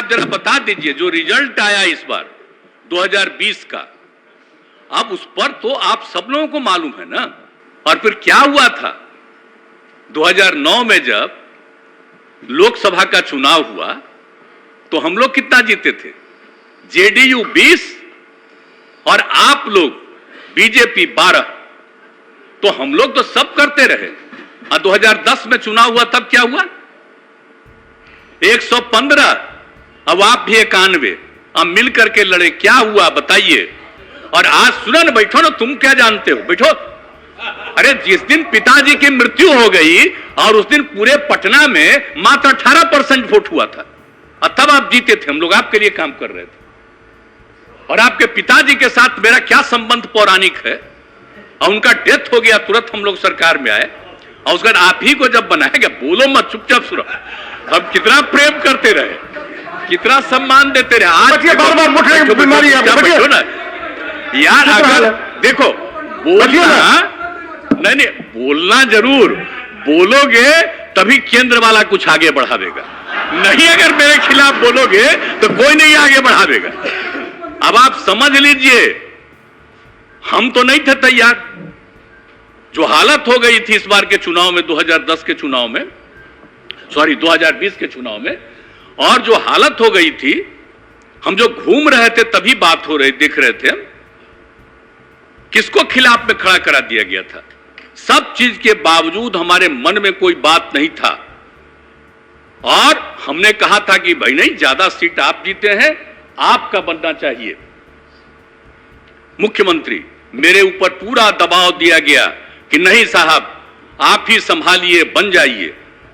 आप जरा बता दीजिए, जो रिजल्ट आया इस बार 2020 का, अब उस पर तो आप सब लोगों को मालूम है ना। और फिर क्या हुआ था 2009 में जब लोकसभा का चुनाव हुआ तो हम लोग कितना जीते थे? जेडीयू 20 और आप लोग बीजेपी 12। तो हम लोग तो सब करते रहे। और 2010 में चुनाव हुआ तब क्या हुआ? 115। अब आप भी 91। अब मिल करके लड़े, क्या हुआ बताइए। और आज सुनो ना, बैठो ना, तुम क्या जानते हो, बैठो। अरे जिस दिन पिताजी की मृत्यु हो गई और उस दिन पूरे पटना में मात्र 18% वोट हुआ था और तब आप जीते थे। हम लोग आपके लिए काम कर रहे थे। और आपके पिताजी के साथ मेरा क्या संबंध पौराणिक है। और उनका डेथ हो गया, तुरंत हम लोग सरकार में आए और उसके बाद आप ही को जब बनाया गया, बोलो मत, चुपचाप सुनो। हम कितना प्रेम करते रहे, कितना सम्मान देते रहे। आज बार-बार मुठभेड़ की बीमारी है ना यार। अगर देखो बोलना नहीं, बोलना जरूर बोलोगे तभी केंद्र वाला कुछ आगे बढ़ावेगा। नहीं अगर मेरे खिलाफ बोलोगे तो कोई नहीं आगे बढ़ावेगा। अब आप समझ लीजिए, हम तो नहीं थे तैयार। जो हालत हो गई थी इस बार के चुनाव में, 2010 के चुनाव में, सॉरी 2020 के चुनाव में, और जो हालत हो गई थी, हम जो घूम रहे थे तभी बात हो रही, दिख रहे थे, किसको खिलाफ में खड़ा करा दिया गया था। सब चीज के बावजूद हमारे मन में कोई बात नहीं था और हमने कहा था कि भाई नहीं, ज्यादा सीट आप जीते हैं, आपका बनना चाहिए मुख्यमंत्री। मेरे ऊपर पूरा दबाव दिया गया कि नहीं साहब आप ही संभालिए, बन जाइए।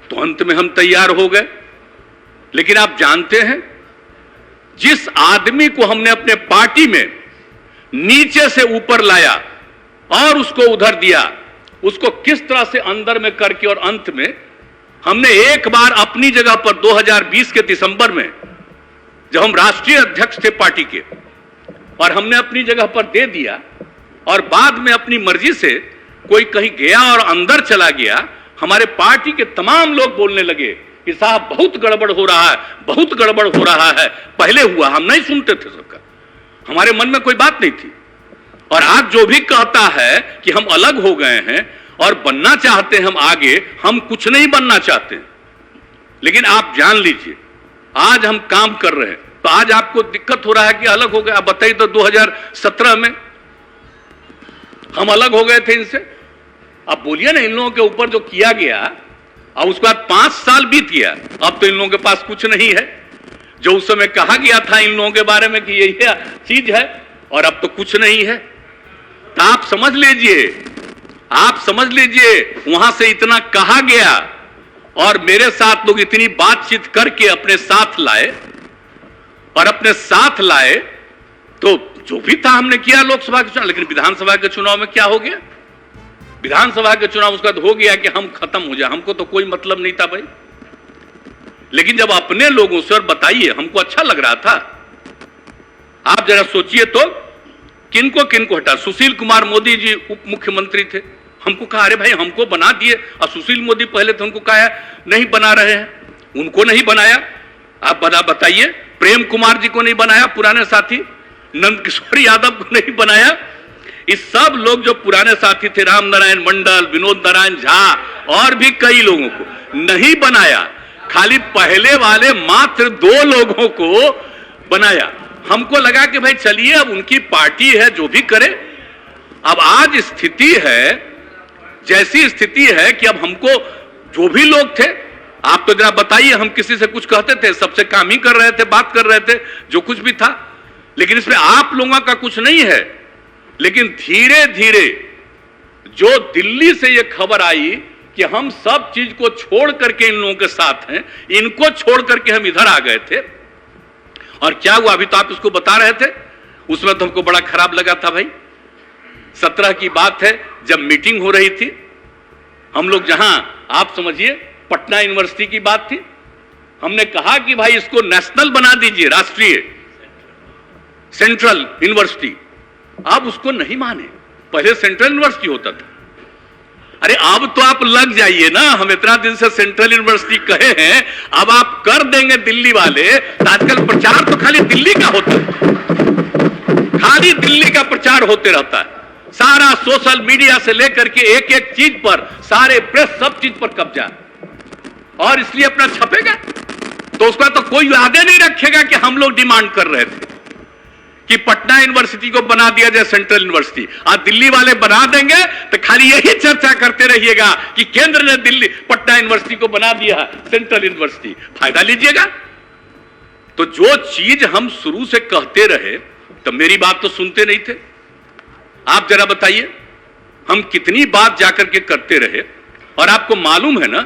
तो अंत में हम तैयार हो गए। लेकिन आप जानते हैं, जिस आदमी को हमने अपने पार्टी में नीचे से ऊपर लाया और उसको उधर दिया, उसको किस तरह से अंदर में करके, और अंत में हमने एक बार अपनी जगह पर 2020 के दिसंबर में, जब हम राष्ट्रीय अध्यक्ष थे पार्टी के, और हमने अपनी जगह पर दे दिया, और बाद में अपनी मर्जी से कोई कहीं गया और अंदर चला गया, हमारे पार्टी के तमाम लोग बोलने लगे कि साहब बहुत गड़बड़ हो रहा है, बहुत गड़बड़ हो रहा है। पहले हुआ, हम नहीं सुनते थे सबका, हमारे मन में कोई बात नहीं थी। और आज जो भी कहता है कि हम अलग हो गए हैं और बनना चाहते हैं हम आगे, हम कुछ नहीं बनना चाहते। लेकिन आप जान लीजिए, आज हम काम कर रहे हैं। तो आज आपको दिक्कत हो रहा है कि अलग हो गए। आप बताइए तो 2017 में हम अलग हो गए थे इनसे। अब बोलिए ना, इन लोगों के ऊपर जो किया गया, और उसके बाद 5 साल बीत गया, अब तो इन लोगों के पास कुछ नहीं है। जो उस समय कहा गया था इन लोगों के बारे में कि यही चीज है, और अब तो कुछ नहीं है। तो आप समझ लीजिए, आप समझ लीजिए, वहां से इतना कहा गया और मेरे साथ लोग इतनी बातचीत करके अपने साथ लाए, और अपने साथ लाए तो जो भी था हमने किया लोकसभा के चुनाव। लेकिन विधानसभा के चुनाव में क्या हो गया? विधानसभा के चुनाव उसका हो गया कि हम खत्म हो जाए, हमको तो कोई मतलब नहीं था भाई। लेकिन जब अपने लोगों से, और बताइए, हमको अच्छा लग रहा था। आप जरा सोचिए तो, किनको किनको हटा। सुशील कुमार मोदी जी उप मुख्यमंत्री थे, हमको कहा अरे भाई हमको बना दिए, और सुशील मोदी पहले थे, उनको कहा नहीं बना रहे हैं, उनको नहीं बनाया। आप बताइए, प्रेम कुमार जी को नहीं बनाया, पुराने साथी, नंद किशोर यादव को नहीं बनाया। इस सब लोग जो पुराने साथी थे, राम नारायण मंडल, विनोद नारायण झा, और भी कई लोगों को नहीं बनाया। खाली पहले वाले मात्र 2 लोगों को बनाया। हमको लगा कि भाई चलिए, अब उनकी पार्टी है, जो भी करे। अब आज स्थिति है, जैसी स्थिति है कि अब हमको जो भी लोग थे, आप तो जरा बताइए, हम किसी से कुछ कहते थे? सबसे काम ही कर रहे थे, बात कर रहे थे, जो कुछ भी था। लेकिन इसमें आप लोगों का कुछ नहीं है। लेकिन धीरे धीरे जो दिल्ली से यह खबर आई कि हम सब चीज को छोड़ करके इन लोगों के साथ हैं, इनको छोड़ करके हम इधर आ गए थे। और क्या हुआ, अभी तो आप इसको बता रहे थे, उसमें तो हमको बड़ा खराब लगा था भाई। 17 की बात है, जब मीटिंग हो रही थी, हम लोग जहां, आप समझिए, पटना यूनिवर्सिटी की बात थी। हमने कहा कि भाई इसको नेशनल बना दीजिए, राष्ट्रीय, सेंट्रल यूनिवर्सिटी। आप उसको नहीं माने, पहले सेंट्रल यूनिवर्सिटी होता था। अरे अब तो आप लग जाइए ना, हम इतना दिन से सेंट्रल यूनिवर्सिटी कहे हैं, अब आप कर देंगे दिल्ली वाले। आजकल प्रचार तो खाली दिल्ली का होता है, खाली दिल्ली का प्रचार होते रहता है। सारा सोशल मीडिया से लेकर के एक एक चीज पर, सारे प्रेस, सब चीज पर कब्जा, और इसलिए अपना छपेगा तो उसका तो कोई वादे नहीं रखेगा कि हम लोग डिमांड कर रहे थे कि पटना यूनिवर्सिटी को बना दिया जाए सेंट्रल यूनिवर्सिटी। आज दिल्ली वाले बना देंगे तो खाली यही चर्चा करते रहिएगा कि केंद्र ने दिल्ली पटना यूनिवर्सिटी को बना दिया सेंट्रल यूनिवर्सिटी, फायदा लीजिएगा। तो जो चीज हम शुरू से कहते रहे, तो मेरी बात तो सुनते नहीं थे। आप जरा बताइए, हम कितनी बात जाकर के करते रहे। और आपको मालूम है ना,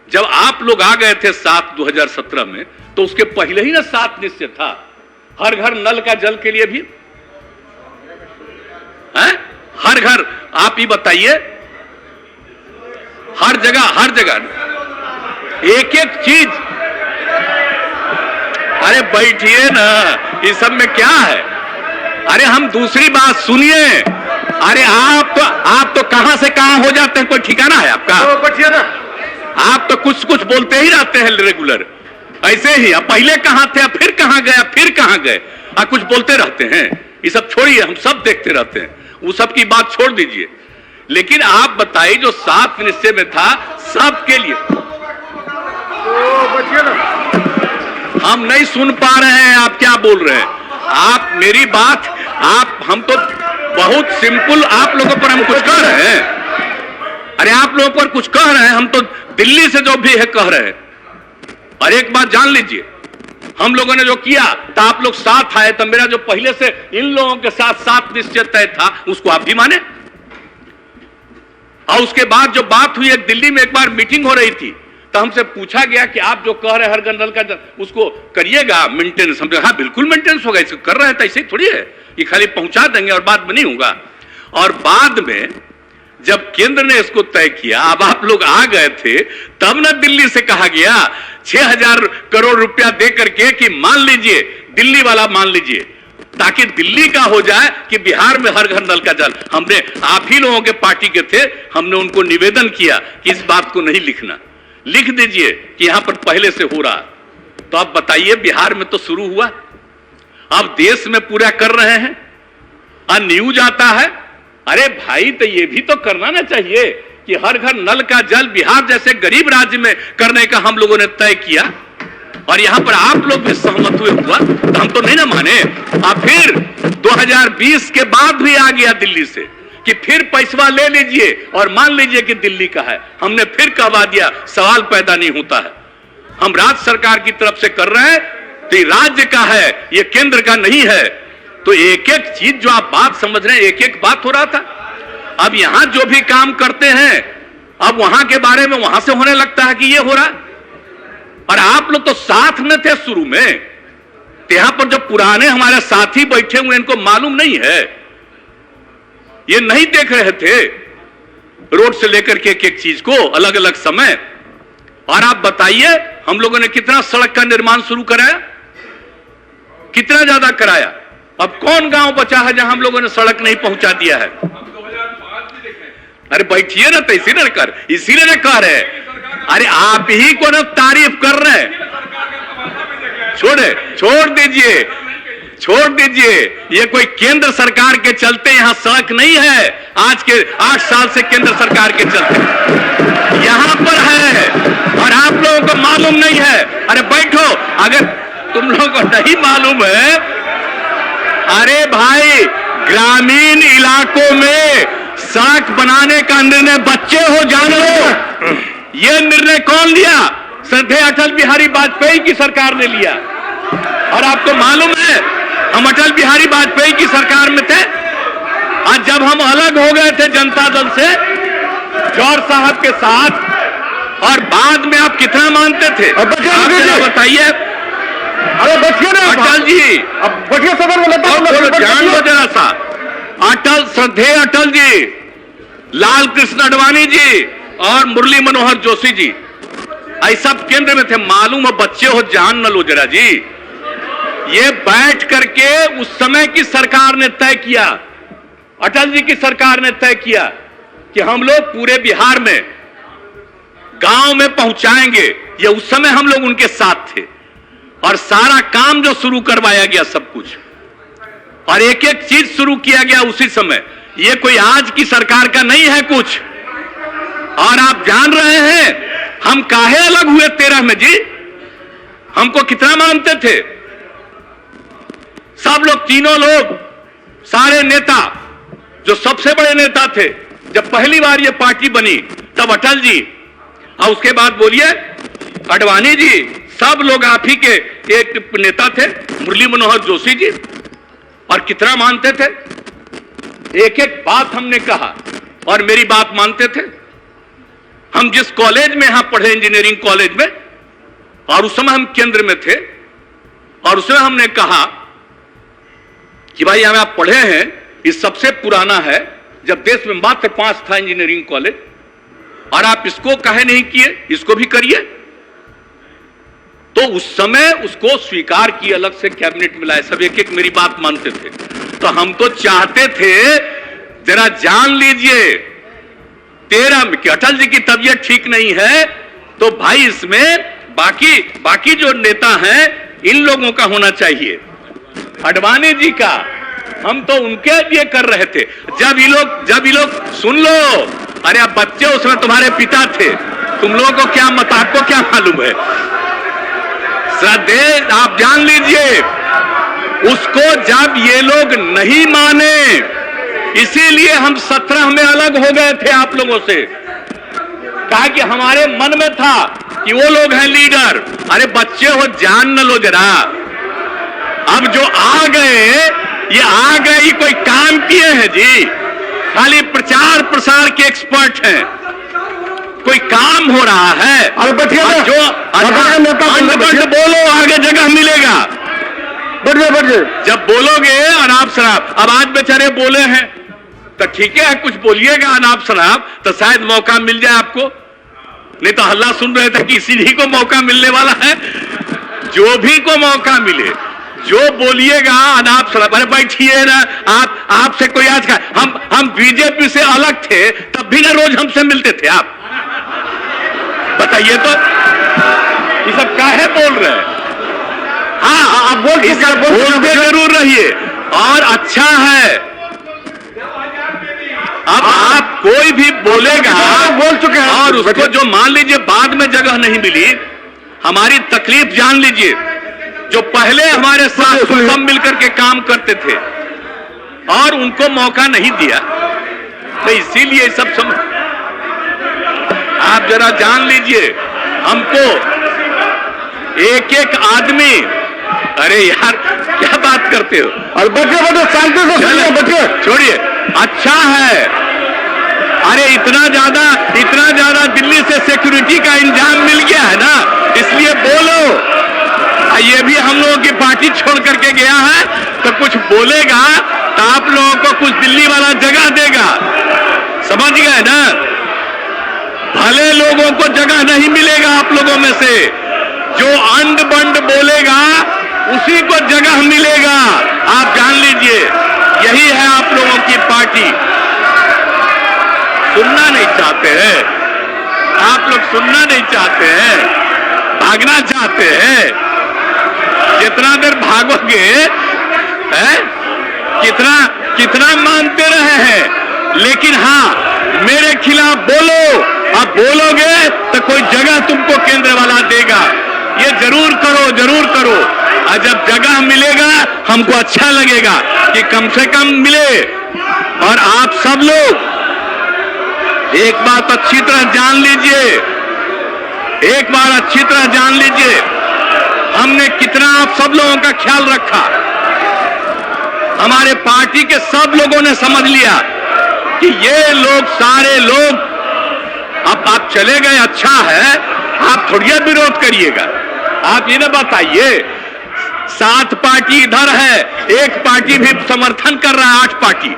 जब आप लोग आ गए थे 2017 में, तो उसके पहले ही ना 7 निश्चय था, हर घर नल का जल के लिए भी है? हर घर, आप ही बताइए, हर जगह एक एक चीज। अरे बैठिए ना, इस सब में क्या है? अरे हम दूसरी बात सुनिए। अरे आप तो कहां से कहां हो जाते हैं, कोई ठिकाना है आपका? बैठिए ना, आप तो कुछ कुछ बोलते ही रहते हैं रेगुलर, ऐसे ही। अब पहले कहां थे, फिर कहां गए, फिर कहां गए, कुछ बोलते रहते हैं। ये सब छोड़िए, हम सब देखते रहते हैं, वो सब की बात छोड़ दीजिए। लेकिन आप बताइए, जो 7 निश्चय में था सबके लिए, हम नहीं सुन पा रहे हैं आप क्या बोल रहे हैं। आप मेरी बात, हम तो बहुत सिंपल आप लोगों पर हम कुछ कह रहे हैं। अरे आप लोगों पर कुछ कह रहे हैं, हम तो दिल्ली से जो भी है कह रहे हैं। और एक बात जान लीजिए, हम लोगों ने जो किया तो आप लोग साथ आए, तो मेरा जो पहले से इन लोगों के साथ 7 निश्चय तय था, उसको आप भी माने। और उसके बाद जो बात हुई, एक दिल्ली में एक बार मीटिंग हो रही थी, तो हमसे पूछा गया कि आप जो कह रहे हैं हर घर नल का उसको करिएगा मेंटेनेंस। हम हाँ बिल्कुल मेंटेनेंस होगा, इसको कर रहे हैं, तो ऐसे ही थोड़ी है, ये खाली पहुंचा देंगे और बाद में नहीं होगा। और बाद में जब केंद्र ने इसको तय किया, अब आप लोग आ गए थे, तब ना दिल्ली से कहा गया 6000 करोड़ रुपया दे करके कि मान लीजिए, दिल्ली वाला मान लीजिए, ताकि दिल्ली का हो जाए कि बिहार में हर घर नल का जल। हमने, आप ही लोगों के पार्टी के थे, हमने उनको निवेदन किया कि इस बात को नहीं लिखना, लिख दीजिए कि यहां पर पहले से हो रहा। तो आप बताइए, बिहार में तो शुरू हुआ, अब देश में पूरा कर रहे हैं, और न्यूज आता है। अरे भाई, तो ये भी तो करना ना चाहिए कि हर घर नल का जल बिहार जैसे गरीब राज्य में करने का हम लोगों ने तय किया, और यहां पर आप लोग भी सहमत हुआ, तो हम तो नहीं ना माने। अब फिर 2020 के बाद भी आ गया दिल्ली से कि फिर पैसा ले लीजिए और मान लीजिए कि दिल्ली का है। हमने फिर कहवा दिया, सवाल पैदा नहीं होता है। हम राज्य सरकार की तरफ से कर रहे हैं, तो ये राज्य का है, ये केंद्र का नहीं है। तो एक एक चीज जो आप बात समझ रहे हैं, एक एक बात हो रहा था। अब यहां जो भी काम करते हैं, अब वहां के बारे में वहां से होने लगता है कि ये हो रहा है। और आप लोग तो साथ में थे शुरू में, तो यहां पर जो पुराने हमारे साथी बैठे हुए, इनको मालूम नहीं है, ये नहीं देख रहे थे रोड से लेकर के एक एक चीज को अलग अलग समय। और आप बताइए, हम लोगों ने कितना सड़क का निर्माण शुरू कराया, कितना ज्यादा कराया। अब कौन गांव बचा है जहां हम लोगों ने सड़क नहीं पहुंचा दिया है? अरे बैठिए ना, तो इसीलिए कर, इसीलिए ना कह रहे। अरे आप ही को ना तारीफ कर रहे हैं। छोड़ दीजिए, ये कोई केंद्र सरकार के चलते यहां सड़क नहीं है। आज के 8 साल से केंद्र सरकार के चलते यहां पर है, और आप लोगों को मालूम नहीं है। अरे बैठो, अगर तुम लोगों को नहीं मालूम है, अरे भाई, ग्रामीण इलाकों में सड़क बनाने का निर्णय, बच्चे हो जान लो, यह निर्णय कौन लिया? श्रद्धेय अटल बिहारी वाजपेयी की सरकार ने लिया। और आपको मालूम है, हम अटल बिहारी वाजपेयी की सरकार में थे, आज जब हम अलग हो गए थे जनता दल से, जौहर साहब के साथ, और बाद में आप कितना मानते थे? बताइए। अरे बच्चे ना अटल जी, अब बच्चे सदन जान लो जरा सा। अटल, श्रद्धेय अटल जी, लाल कृष्ण आडवाणी जी और मुरली मनोहर जोशी जी, ऐसा केंद्र में थे। मालूम है, बच्चे हो, जान न लो जरा जी। ये बैठ करके उस समय की सरकार ने तय किया, अटल जी की सरकार ने तय किया कि हम लोग पूरे बिहार में गांव में पहुंचाएंगे, ये उस समय हम लोग उनके साथ थे और सारा काम जो शुरू करवाया गया सब कुछ और एक एक चीज शुरू किया गया उसी समय। ये कोई आज की सरकार का नहीं है कुछ। और आप जान रहे हैं हम काहे अलग हुए 13 में जी? हमको कितना मानते थे सब लोग, तीनों लोग, सारे नेता, जो सबसे बड़े नेता थे जब पहली बार ये पार्टी बनी तब अटल जी और उसके बाद बोलिए आडवाणी जी, सब लोग आप ही के एक नेता थे मुरली मनोहर जोशी जी, और कितना मानते थे। एक एक बात हमने कहा और मेरी बात मानते थे। हम जिस कॉलेज में यहां पढ़े, इंजीनियरिंग कॉलेज में, और उस समय हम केंद्र में थे और उसमें हमने कहा कि भाई हमें आप पढ़े हैं, ये सबसे पुराना है, जब देश में मात्र 5 था इंजीनियरिंग कॉलेज, और आप इसको काहे नहीं किए, इसको भी करिए। तो उस समय उसको स्वीकार किए, अलग से कैबिनेट मिलाए, सब एक एक मेरी बात मानते थे। तो हम तो चाहते थे जरा जान लीजिए 13 में कि अटल जी की तबीयत ठीक नहीं है तो भाई इसमें बाकी जो नेता हैं इन लोगों का होना चाहिए, आडवाणी जी का, हम तो उनके लिए कर रहे थे। जब ये लोग सुन लो, अरे आप बच्चे उसमें तुम्हारे पिता थे, तुम लोगों को क्या मत, आपको क्या मालूम है? श्रद्धे आप जान लीजिए उसको, जब ये लोग नहीं माने इसीलिए हम 17 में अलग हो गए थे आप लोगों से। कहा कि हमारे मन में था कि वो लोग हैं लीडर। अरे बच्चे हो, जान न लो जरा। अब जो आ गए ये कोई काम किए हैं जी? खाली प्रचार प्रसार के एक्सपर्ट हैं, कोई काम हो रहा है? जो अंडबंड बोलो आगे जगह मिलेगा। बढ़िए जब बोलोगे अनाप शराब, अब आज बेचारे बोले हैं तो ठीक है, कुछ बोलिएगा अनाप शराब तो शायद मौका मिल जाए आपको, नहीं तो हल्ला सुन रहे थे कि इसी ही को मौका मिलने वाला है। जो भी को मौका मिले, जो बोलिएगा अनाप शराब, अरे बैठिए ना आपसे कोई आज का, हम बीजेपी से अलग थे तब भी ना रोज हमसे मिलते थे आप, बताइए तो ये सब काहे बोल रहे हैं? हाँ आप बोलते जरूर रहिए और अच्छा है। अब आप कोई भी बोलेगा, बोल चुके हैं और उसको जो मान लीजिए बाद में जगह नहीं मिली, हमारी तकलीफ जान लीजिए। जो पहले हमारे साथ सब मिलकर के काम करते थे और उनको मौका नहीं दिया, तो इसीलिए सब आप जरा जान लीजिए। हमको एक एक आदमी, अरे यार क्या बात करते हो? और बच्चे शांति से बच्चे छोड़िए, अच्छा है। अरे इतना ज्यादा दिल्ली से सिक्योरिटी का इंतजाम मिल गया है ना, इसलिए बोलो। ये भी हम लोगों की पार्टी छोड़ करके गया है तो कुछ बोलेगा तो आप लोगों को कुछ दिल्ली वाला जगह देगा, समझ गए ना? भले लोगों को जगह नहीं मिलेगा आप लोगों में से, जो अंड बंड बोलेगा उसी को जगह मिलेगा, आप जान लीजिए। यही है आप लोगों की पार्टी। सुनना नहीं चाहते हैं आप लोग, सुनना नहीं चाहते हैं, भागना चाहते हैं। जितना देर भागोगे कितना मानते रहे हैं, लेकिन हाँ मेरे खिलाफ बोलो, अब बोलोगे तो कोई जगह तुमको केंद्र वाला देगा। ये जरूर करो और जब जगह मिलेगा हमको अच्छा लगेगा कि कम से कम मिले। और आप सब लोग एक बात अच्छी तरह जान लीजिए, हमने कितना आप सब लोगों का ख्याल रखा। हमारे पार्टी के सब लोगों ने समझ लिया कि ये लोग, सारे लोग, अब आप चले गए, अच्छा है, आप थोड़ी विरोध करिएगा। आप ये ना बताइए 7 पार्टी इधर है, एक पार्टी भी समर्थन कर रहा है, 8 पार्टी,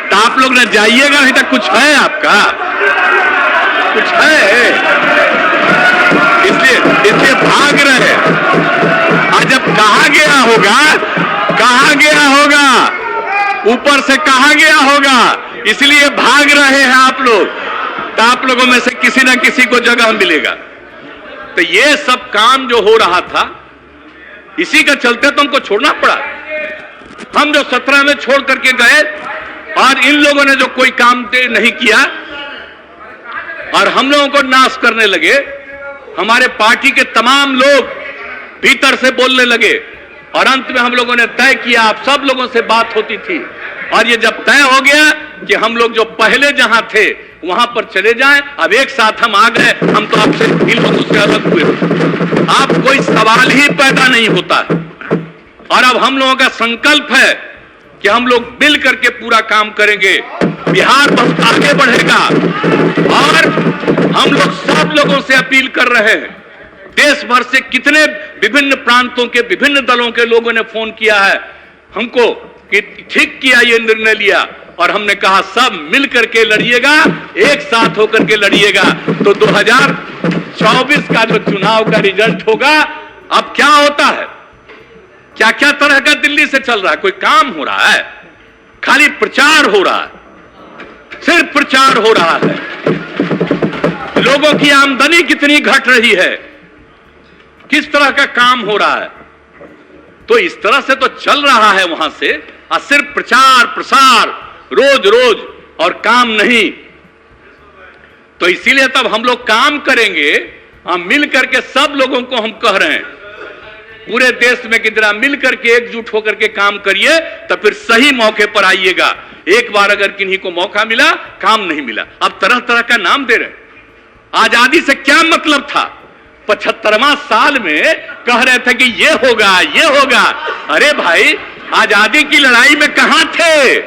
तो आप लोग न जाइएगा, नहीं तो कुछ है आपका, कुछ है, इसलिए भाग रहे। और जब कहा गया होगा ऊपर से कहा गया होगा, इसलिए भाग रहे हैं आप लोग, तो आप लोगों में से किसी ना किसी को जगह मिलेगा। तो ये सब काम जो हो रहा था, इसी का चलते तो हमको छोड़ना पड़ा। हम जो 17 में छोड़ करके गए और इन लोगों ने जो कोई काम नहीं किया और हम लोगों को नाश करने लगे, हमारे पार्टी के तमाम लोग भीतर से बोलने लगे और अंत में हम लोगों ने तय किया, आप सब लोगों से बात होती थी और ये जब तय हो गया कि हम लोग जो पहले जहां थे वहां पर चले जाएं, अब एक साथ हम आ गए, हम तो आपसे इन लोगों से अलग हुए, आप कोई सवाल ही पैदा नहीं होता है। और अब हम लोगों का संकल्प है कि हम लोग मिल करके पूरा काम करेंगे, बिहार बहुत आगे बढ़ेगा। और हम लोग सब लोगों से अपील कर रहे हैं, देश भर से कितने विभिन्न प्रांतों के विभिन्न दलों के लोगों ने फोन किया है हमको कि ठीक किया, ये निर्णय लिया, और हमने कहा सब मिल करके लड़िएगा, एक साथ होकर के लड़िएगा, तो 2024 का जो चुनाव का रिजल्ट होगा। अब क्या होता है, क्या क्या तरह का दिल्ली से चल रहा है, कोई काम हो रहा है, खाली प्रचार हो रहा है, सिर्फ प्रचार हो रहा है। लोगों की आमदनी कितनी घट रही है, किस तरह का काम हो रहा है, तो इस तरह से तो चल रहा है वहां से, और सिर्फ प्रचार प्रसार रोज रोज और काम नहीं। तो इसीलिए तब हम लोग काम करेंगे, हम मिल करके सब लोगों को हम कह रहे हैं पूरे देश में कि जरा मिल करके एकजुट होकर के काम करिए, तो फिर सही मौके पर आइएगा। एक बार अगर किन्हीं को मौका मिला, काम नहीं मिला, अब तरह तरह का नाम दे रहे। आजादी से क्या मतलब था, 75वां साल में कह रहे थे कि ये होगा ये होगा। अरे भाई, आजादी की लड़ाई में कहां थे?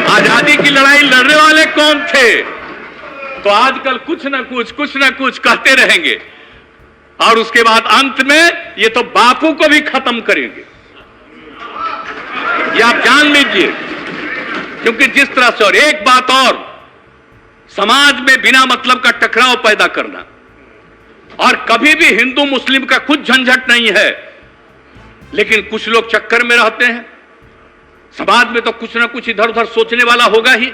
आजादी की लड़ाई लड़ने वाले कौन थे? तो आजकल कुछ ना कुछ कहते रहेंगे और उसके बाद अंत में ये तो बापू को भी खत्म करेंगे, ये आप जान लीजिए। क्योंकि जिस तरह से, और एक बात और, समाज में बिना मतलब का टकराव पैदा करना, और कभी भी हिंदू मुस्लिम का कुछ झंझट नहीं है, लेकिन कुछ लोग चक्कर में रहते हैं। समाज में तो कुछ ना कुछ इधर उधर सोचने वाला होगा ही,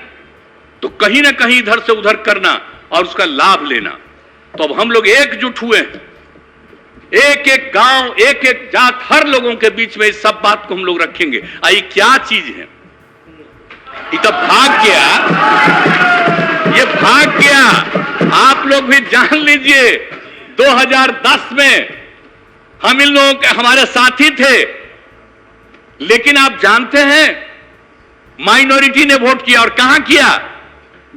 तो कहीं ना कहीं इधर से उधर करना और उसका लाभ लेना। तो अब हम लोग एकजुट हुए हैं, एक एक गांव, एक एक जात, हर लोगों के बीच में इस सब बात को हम लोग रखेंगे। आई क्या चीज है, ये तो भाग गया, ये भाग गया। आप लोग भी जान लीजिए, 2010 में हम इन लोगों के, हमारे साथी थे, लेकिन आप जानते हैं माइनॉरिटी ने वोट किया, और कहां किया?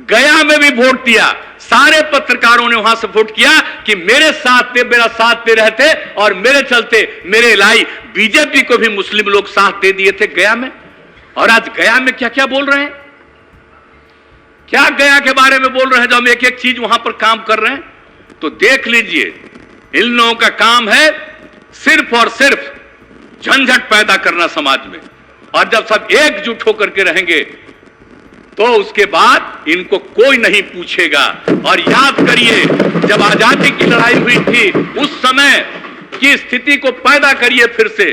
गया में भी वोट दिया। सारे पत्रकारों ने वहां से वोट किया कि मेरे साथ थे, मेरा साथ दे रहे थे, और मेरे चलते मेरे लाई बीजेपी को भी मुस्लिम लोग साथ दे दिए थे गया में। और आज गया में क्या क्या बोल रहे हैं, क्या गया के बारे में बोल रहे हैं, जो हम एक एक चीज वहां पर काम कर रहे हैं। तो देख लीजिए, इन लोगों का काम है सिर्फ और सिर्फ झंझट पैदा करना समाज में। और जब सब एकजुट होकर के रहेंगे तो उसके बाद इनको कोई नहीं पूछेगा। और याद करिए, जब आजादी की लड़ाई हुई थी, उस समय की स्थिति को पैदा करिए फिर से।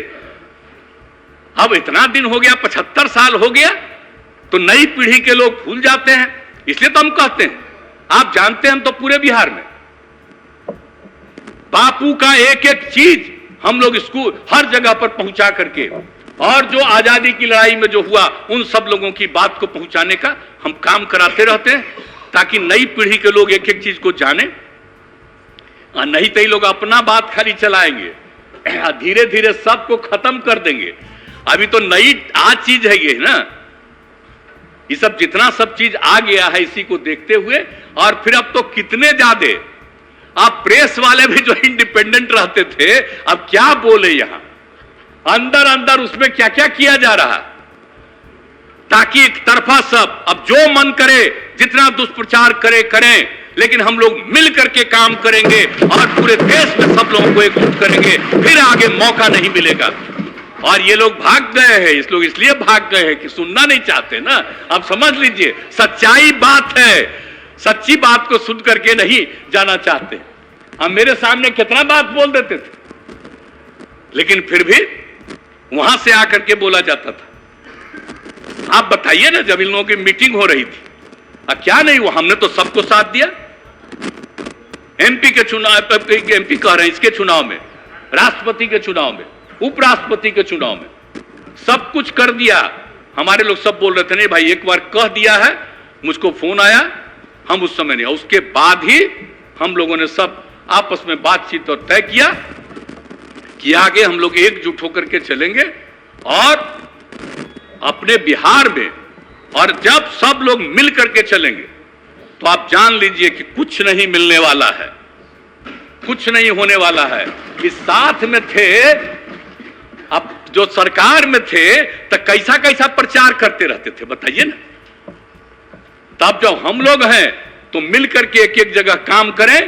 अब इतना दिन हो गया, 75 साल हो गया, तो नई पीढ़ी के लोग भूल जाते हैं। इसलिए तो हम कहते हैं, आप जानते हैं, हम तो पूरे बिहार में बापू का एक एक चीज हम लोग स्कूल हर जगह पर पहुंचा करके, और जो आजादी की लड़ाई में जो हुआ उन सब लोगों की बात को पहुंचाने का हम काम कराते रहते हैं, ताकि नई पीढ़ी के लोग एक एक चीज को जाने। और नहीं तो ये लोग अपना बात खाली चलाएंगे, धीरे धीरे सबको खत्म कर देंगे। अभी तो नई आज चीज है ये ना, ये सब जितना सब चीज आ गया है, इसी को देखते हुए। और फिर अब तो कितने ज्यादा, आप प्रेस वाले भी जो इंडिपेंडेंट रहते थे, अब क्या बोले, यहां अंदर अंदर उसमें क्या क्या किया जा रहा, ताकि एक तरफा सब अब जो मन करे जितना दुष्प्रचार करे करें, लेकिन हम लोग मिल करके काम करेंगे और पूरे देश में सब लोगों को एकजुट करेंगे, फिर आगे मौका नहीं मिलेगा। और ये लोग भाग गए हैं, इस लोग इसलिए भाग गए हैं कि सुनना नहीं चाहते ना। अब समझ लीजिए, सच्चाई बात है, सच्ची बात को सुन करके नहीं जाना चाहते। अब मेरे सामने कितना बात बोल देते थे, लेकिन फिर भी वहां से आकर के बोला जाता था। आप बताइए ना, जब इन लोगों की मीटिंग हो रही थी, क्या नहीं हुआ? हमने तो सबको साथ दिया। एमपी के चुनाव, एमपी कह रहे हैं, इसके चुनाव में, राष्ट्रपति के चुनाव में, उपराष्ट्रपति के चुनाव में सब कुछ कर दिया। हमारे लोग सब बोल रहे थे नहीं भाई, एक बार कह दिया है, मुझको फोन आया, हम उस समय नहीं, उसके बाद ही हम लोगों ने सब आपस में बातचीत और तय किया कि आगे हम लोग एकजुट होकर के चलेंगे और अपने बिहार में, और जब सब लोग मिल करके चलेंगे तो आप जान लीजिए कि कुछ नहीं मिलने वाला है, कुछ नहीं होने वाला है। इस साथ में थे, अब जो सरकार में थे तो कैसा कैसा प्रचार करते रहते थे बताइए ना। तब जब हम लोग हैं तो मिल करके एक एक जगह काम करें,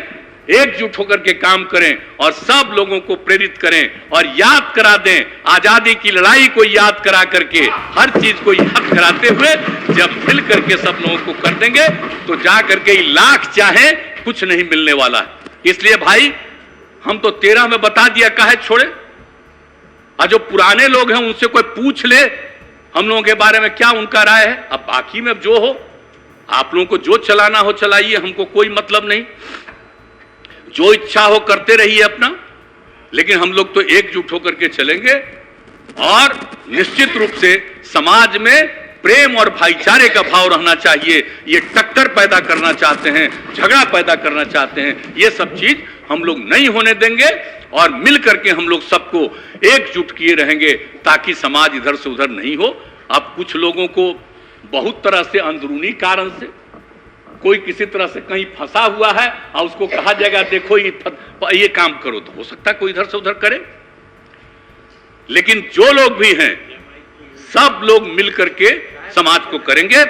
एकजुट होकर के काम करें और सब लोगों को प्रेरित करें और याद करा दें, आजादी की लड़ाई को याद करा करके, हर चीज को याद कराते हुए जब मिल करके सब लोगों को कर देंगे तो जा करके लाख चाहे कुछ नहीं मिलने वाला है। इसलिए भाई हम तो 13 में बता दिया, काहे छोड़े। और जो पुराने लोग हैं उनसे कोई पूछ ले हम लोगों के बारे में क्या उनका राय है। अब बाकी में जो हो, आप लोगों को जो चलाना हो चलाइए, हमको कोई मतलब नहीं, जो इच्छा हो करते रहिए अपना, लेकिन हम लोग तो एकजुट होकर के चलेंगे और निश्चित रूप से समाज में प्रेम और भाईचारे का भाव रहना चाहिए। ये टक्कर पैदा करना चाहते हैं, झगड़ा पैदा करना चाहते हैं, ये सब चीज हम लोग नहीं होने देंगे और मिल करके हम लोग सबको एकजुट किए रहेंगे ताकि समाज इधर से उधर नहीं हो। अब कुछ लोगों को बहुत तरह से अंदरूनी कारण से कोई किसी तरह से कहीं फंसा हुआ है और उसको कहा जाएगा देखो ये काम करो, तो हो सकता है कोई इधर से उधर करे। लेकिन जो लोग भी हैं सब लोग मिल करके समाज को करेंगे।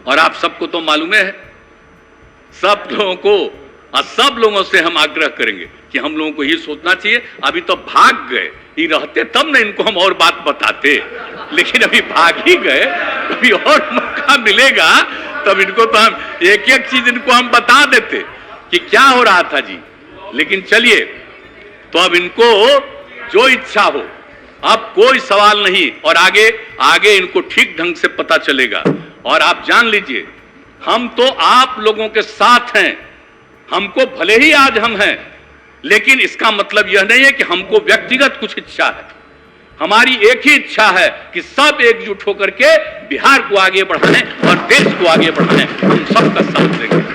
और आप सबको तो मालूम है, सब लोगों को और सब लोगों से हम आग्रह करेंगे कि हम लोगों को ये सोचना चाहिए, अभी तो भाग गए, ये रहते तब ना इनको हम और बात बताते, लेकिन अभी भाग ही गए, अभी और मौका मिलेगा तब इनको तो हम एक एक चीज इनको हम बता देते कि क्या हो रहा था जी। लेकिन चलिए, तो अब इनको जो इच्छा हो, अब कोई सवाल नहीं, और आगे आगे इनको ठीक ढंग से पता चलेगा। और आप जान लीजिए हम तो आप लोगों के साथ हैं, हमको भले ही आज हम हैं, लेकिन इसका मतलब यह नहीं है कि हमको व्यक्तिगत कुछ इच्छा है। हमारी एक ही इच्छा है कि सब एकजुट होकर के बिहार को आगे बढ़ाएं और देश को आगे बढ़ाएं। हम सबका साथ देंगे।